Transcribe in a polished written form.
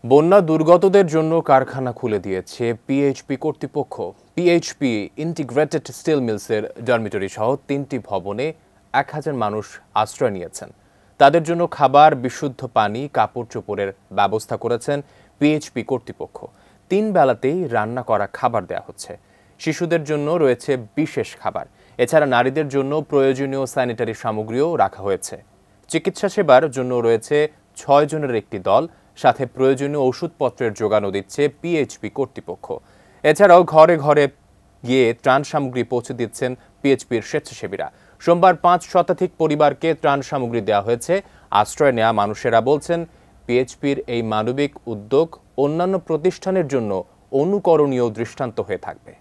বন্যা দুর্গতদের জন্য কারখানা খুলে দিয়েছে পিএইচপি কর্তৃপক্ষ। পিএইচপি ইন্টিগ্রেটেড স্টিল মিলসের ডরমিটরি সহ ৩টি ভবনে ১,০০০ মানুষ আশ্রয় নিয়েছেন। তাদের জন্য খাবার, বিশুদ্ধ পানি, কাপড় চোপড়ের ব্যবস্থা করেছেন পিএইচপি কর্তৃপক্ষ। ৩ বেলাতেই রান্না করা খাবার দেওয়া হচ্ছে। শিশুদের জন্য রয়েছে বিশেষ খাবার। এছাড়া নারীদের জন্য প্রয়োজনীয় স্যানিটারি সামগ্রীও রাখা হয়েছে। চিকিৎসা সেবার জন্য রয়েছে ৬ জনের একটি দল, সাথে প্রয়োজনীয় ওষুধপত্রের যোগানও দিচ্ছে পিএইচপি কর্তৃপক্ষ। এছাড়াও ঘরে ঘরে গিয়ে ত্রাণ সামগ্রী পৌঁছে দিচ্ছেন পিএইচপির স্বেচ্ছাসেবীরা। সোমবার ৫ শতাধিক পরিবারকে ত্রাণ সামগ্রী দেওয়া হয়েছে। আশ্রয় নেওয়া মানুষেরা বলছেন, পিএইচপির এই মানবিক উদ্যোগ অন্যান্য প্রতিষ্ঠানের জন্য অনুকরণীয় দৃষ্টান্ত হয়ে থাকবে।